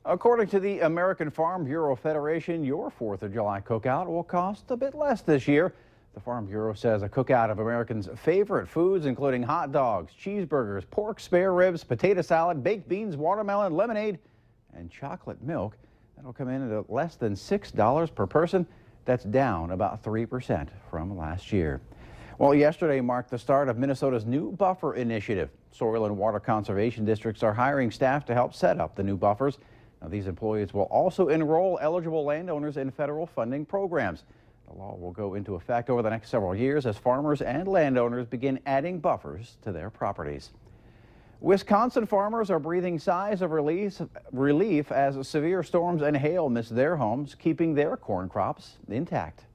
According to the American Farm Bureau Federation, your 4th of July cookout will cost a bit less this year. The Farm Bureau says a cookout of Americans' favorite foods, including hot dogs, cheeseburgers, pork spare ribs, potato salad, baked beans, watermelon, lemonade, and chocolate milk, that'll come in at less than $6 per person. That's down about 3% from last year. Well, yesterday marked the start of Minnesota's new buffer initiative. Soil and water conservation districts are hiring staff to help set up the new buffers. Now, these employees will also enroll eligible landowners in federal funding programs. The law will go into effect over the next several years as farmers and landowners begin adding buffers to their properties. Wisconsin farmers are breathing sighs of relief as severe storms and hail miss their homes, keeping their corn crops intact.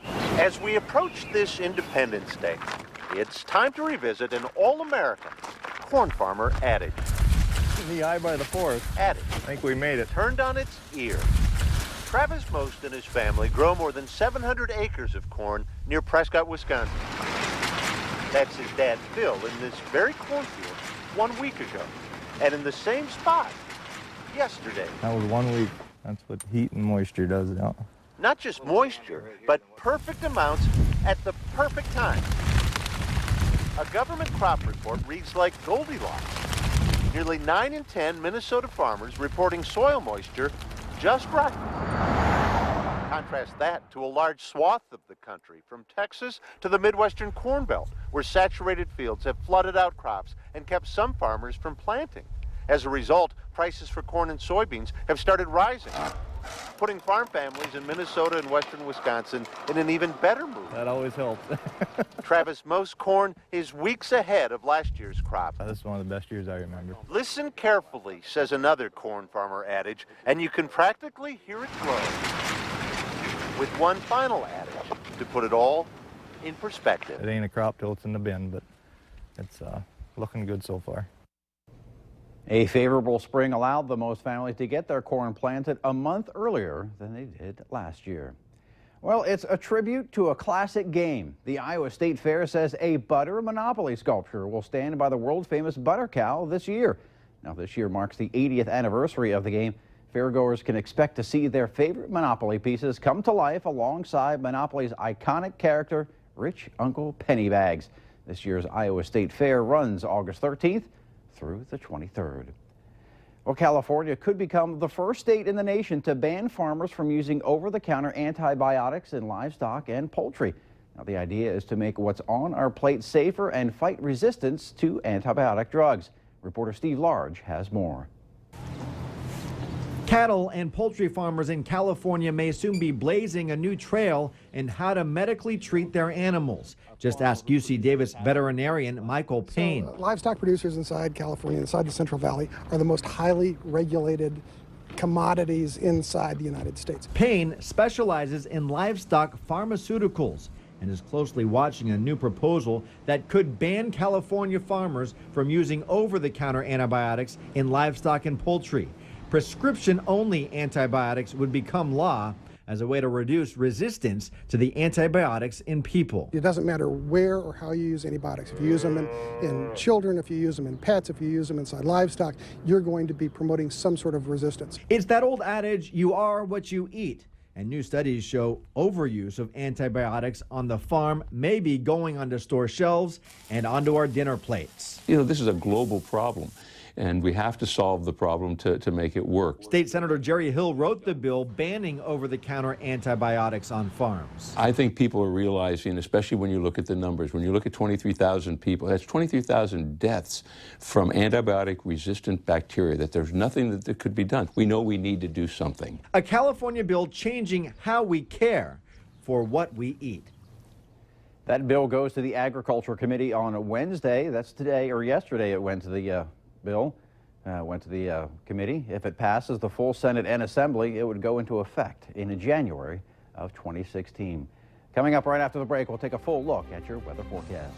As we approach this Independence Day, it's time to revisit an all-American corn farmer adage. The eye by the forest. Adage. I think we made it. Turned on its ear. Travis Most and his family grow more than 700 acres of corn near Prescott, Wisconsin. That's his dad, Phil, in this very cornfield 1 week ago. And in the same spot yesterday. That was 1 week. That's what heat and moisture does now. Not just moisture, but perfect amounts at the perfect time. A government crop report reads like Goldilocks. Nearly 9 in 10 Minnesota farmers reporting soil moisture just right. Contrast that to a large swath of the country, from Texas to the Midwestern Corn Belt, where saturated fields have flooded out crops and kept some farmers from planting. As a result, prices for corn and soybeans have started rising, putting farm families in Minnesota and western Wisconsin in an even better mood. That always helps. Travis Most corn is weeks ahead of last year's crop. This is one of the best years I remember. Listen carefully, says another corn farmer adage, and you can practically hear it grow. With one final adage to put it all in perspective. It ain't a crop till it's in the bin, but it's looking good so far. A favorable spring allowed the Most families to get their corn planted a month earlier than they did last year. Well, it's a tribute to a classic game. The Iowa State Fair says a butter monopoly sculpture will stand by the world-famous butter cow this year. Now, this year marks the 80th anniversary of the game. Fairgoers can expect to see their favorite Monopoly pieces come to life alongside Monopoly's iconic character, Rich Uncle Pennybags. This year's Iowa State Fair runs August 13th through the 23rd. Well, California could become the first state in the nation to ban farmers from using over-the-counter antibiotics in livestock and poultry. Now, the idea is to make what's on our plate safer and fight resistance to antibiotic drugs. Reporter Steve Large has more. Cattle and poultry farmers in California may soon be blazing a new trail in how to medically treat their animals. Just ask UC Davis veterinarian Michael Payne. Livestock producers inside California, inside the Central Valley, are the most highly regulated commodities inside the United States. Payne specializes in livestock pharmaceuticals and is closely watching a new proposal that could ban California farmers from using over-the-counter antibiotics in livestock and poultry. Prescription-only antibiotics would become law as a way to reduce resistance to the antibiotics in people. It doesn't matter where or how you use antibiotics. If you use them in children, if you use them in pets, if you use them inside livestock, you're going to be promoting some sort of resistance. It's that old adage, you are what you eat. And new studies show overuse of antibiotics on the farm may be going onto store shelves and onto our dinner plates. You know, this is a global problem, and we have to solve the problem to make it work. State Senator Jerry Hill wrote the bill banning over-the-counter antibiotics on farms. I think people are realizing, especially when you look at the numbers, when you look at 23,000 people, that's 23,000 deaths from antibiotic-resistant bacteria, that there's nothing that could be done. We know we need to do something. A California bill changing how we care for what we eat. That bill goes to the Agriculture Committee on Wednesday. That's today, or yesterday it went to the went to the committee. If it passes the full Senate and Assembly, it would go into effect in January of 2016. Coming up right after the break, we'll take a full look at your weather forecast.